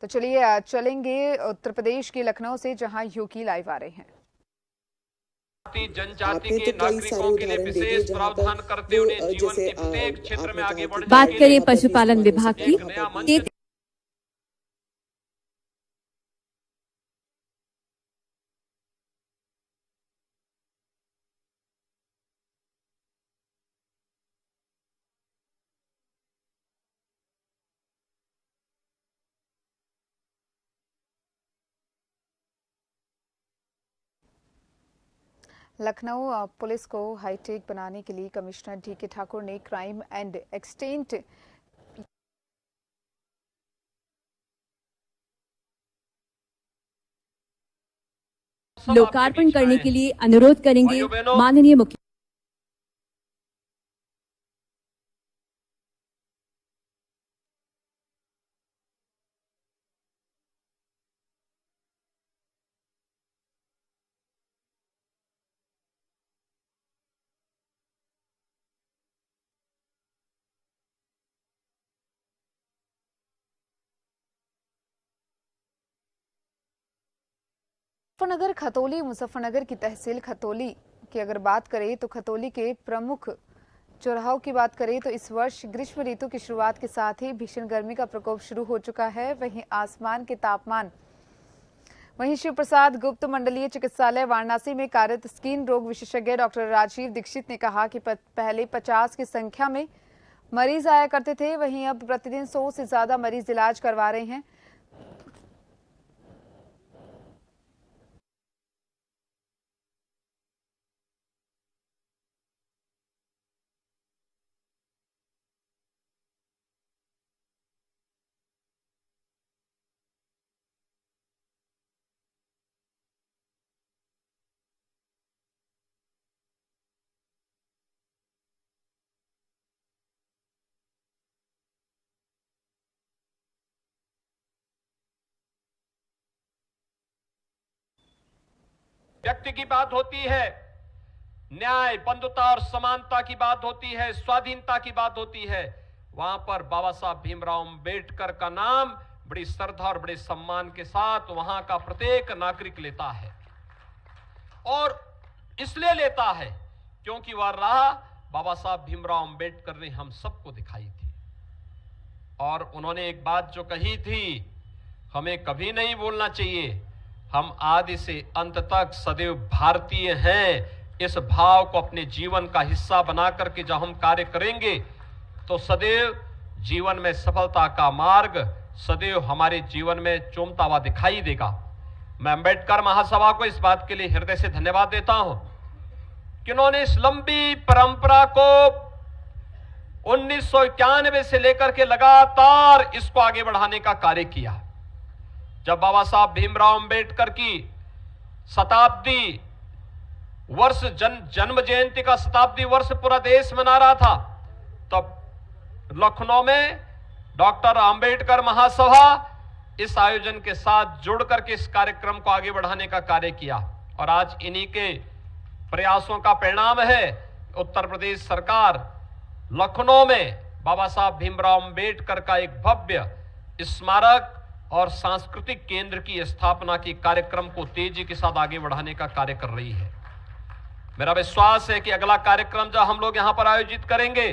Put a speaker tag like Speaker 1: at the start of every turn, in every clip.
Speaker 1: तो चलिए चलेंगे उत्तर प्रदेश के लखनऊ से, जहां योगी लाइव आ रहे हैं।
Speaker 2: जनजाति के नागरिकों के लिए विशेष प्रावधान करते हुए जीवन के प्रत्येक क्षेत्र में आगे बढ़ने
Speaker 3: बात करें पशुपालन विभाग की।
Speaker 1: लखनऊ पुलिस को हाईटेक बनाने के लिए कमिश्नर डीके ठाकुर ने क्राइम एंड एक्सटेंट
Speaker 3: लोकार्पण करने के लिए अनुरोध करेंगे माननीय मुख्य।
Speaker 1: मुजफ्फरनगर खतौली मुजफ्फरनगर की तहसील खतौली की अगर बात करें तो खतौली के प्रमुख चौराहों की बात करें तो इस वर्ष ग्रीष्म ऋतु की शुरुआत के साथ ही भीषण गर्मी का प्रकोप शुरू हो चुका है। वहीं शिव प्रसाद गुप्त मंडलीय चिकित्सालय वाराणसी में कार्यरत स्किन रोग विशेषज्ञ डॉक्टर राजीव दीक्षित ने कहा कि पहले 50 की संख्या में मरीज आया करते थे, वहीं अब प्रतिदिन 100 से ज्यादा मरीज इलाज करवा रहे हैं।
Speaker 2: व्यक्ति की बात होती है, न्याय, बंधुता और समानता की बात होती है, स्वाधीनता की बात होती है, वहां पर बाबा साहब भीमराव अंबेडकर का नाम बड़ी श्रद्धा और बड़े सम्मान के साथ वहां का प्रत्येक नागरिक लेता है। और इसलिए लेता है क्योंकि वह राह बाबा साहब भीमराव अंबेडकर ने हम सबको दिखाई थी। और उन्होंने एक बात जो कही थी, हमें कभी नहीं भूलना चाहिए, हम आदि से अंत तक सदैव भारतीय हैं। इस भाव को अपने जीवन का हिस्सा बना करके जब हम कार्य करेंगे तो सदैव जीवन में सफलता का मार्ग सदैव हमारे जीवन में चूमता हुआ दिखाई देगा। मैं अंबेडकर महासभा को इस बात के लिए हृदय से धन्यवाद देता हूं कि उन्होंने इस लंबी परंपरा को 1991 से लेकर के लगातार इसको आगे बढ़ाने का कार्य किया। जब बाबा साहब भीमराव अंबेडकर की शताब्दी वर्ष जन्म जयंती का शताब्दी वर्ष पूरा देश मना रहा था, तब लखनऊ में डॉक्टर अंबेडकर महासभा इस आयोजन के साथ जुड़ करके इस कार्यक्रम को आगे बढ़ाने का कार्य किया। और आज इन्हीं के प्रयासों का परिणाम है उत्तर प्रदेश सरकार लखनऊ में बाबा साहब भीमराव अंबेडकर का एक भव्य स्मारक और सांस्कृतिक केंद्र की स्थापना की कार्यक्रम को तेजी के साथ आगे बढ़ाने का कार्य कर रही है। मेरा विश्वास है कि अगला कार्यक्रम जब हम लोग यहां पर आयोजित करेंगे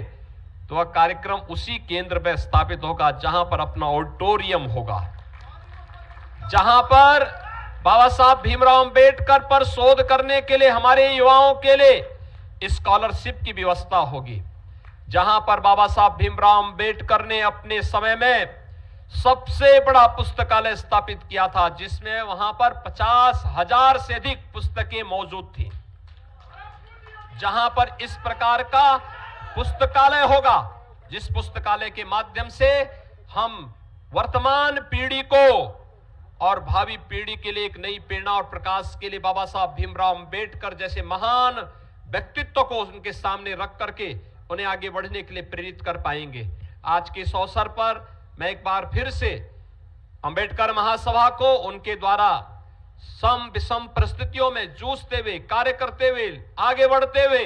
Speaker 2: तो वह कार्यक्रम उसी केंद्र में स्थापित होगा जहां पर अपना ऑडिटोरियम होगा, जहां पर बाबा साहब भीमराव अंबेडकर पर शोध करने के लिए हमारे युवाओं के लिए स्कॉलरशिप की व्यवस्था होगी, जहां पर बाबा साहब भीमराव अंबेडकर ने अपने समय में सबसे बड़ा पुस्तकालय स्थापित किया था, जिसमें वहां पर 50,000 से अधिक पुस्तकें मौजूद थी। जहां पर इस प्रकार का पुस्तकालय होगा, जिस पुस्तकालय के माध्यम से हम वर्तमान पीढ़ी को और भावी पीढ़ी के लिए एक नई प्रेरणा और प्रकाश के लिए बाबा साहब भीमराव अंबेडकर जैसे महान व्यक्तित्व को उनके सामने रख करके उन्हें आगे बढ़ने के लिए प्रेरित कर पाएंगे। आज के इस अवसर पर मैं एक बार फिर से अंबेडकर महासभा को उनके द्वारा सम विषम परिस्थितियों में जूझते हुए, कार्य करते हुए, आगे बढ़ते हुए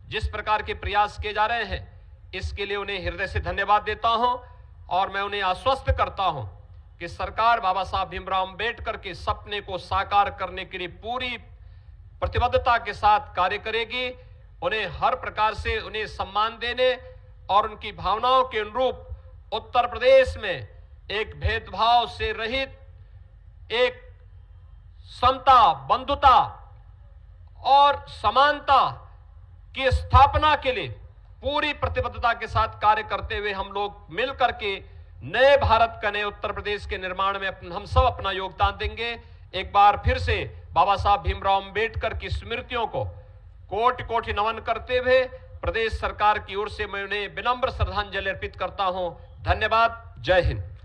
Speaker 2: जिस प्रकार के प्रयास किए जा रहे हैं, इसके लिए उन्हें हृदय से धन्यवाद देता हूं। और मैं उन्हें आश्वस्त करता हूं कि सरकार बाबा साहब भीमराव अंबेडकर के सपने को साकार करने के लिए पूरी प्रतिबद्धता के साथ कार्य करेगी। उन्हें हर प्रकार से उन्हें सम्मान देने और उनकी भावनाओं के अनुरूप उत्तर प्रदेश में एक भेदभाव से रहित, एक समता, बंधुता और समानता की स्थापना के लिए पूरी प्रतिबद्धता के साथ कार्य करते हुए हम लोग मिलकर के नए भारत का, नए उत्तर प्रदेश के निर्माण में हम सब अपना योगदान देंगे। एक बार फिर से बाबा साहब भीमराव अंबेडकर की स्मृतियों को कोटि कोटि नमन करते हुए प्रदेश सरकार की ओर से मैं उन्हें विनम्र श्रद्धांजलि अर्पित करता हूं। धन्यवाद। जय हिंद।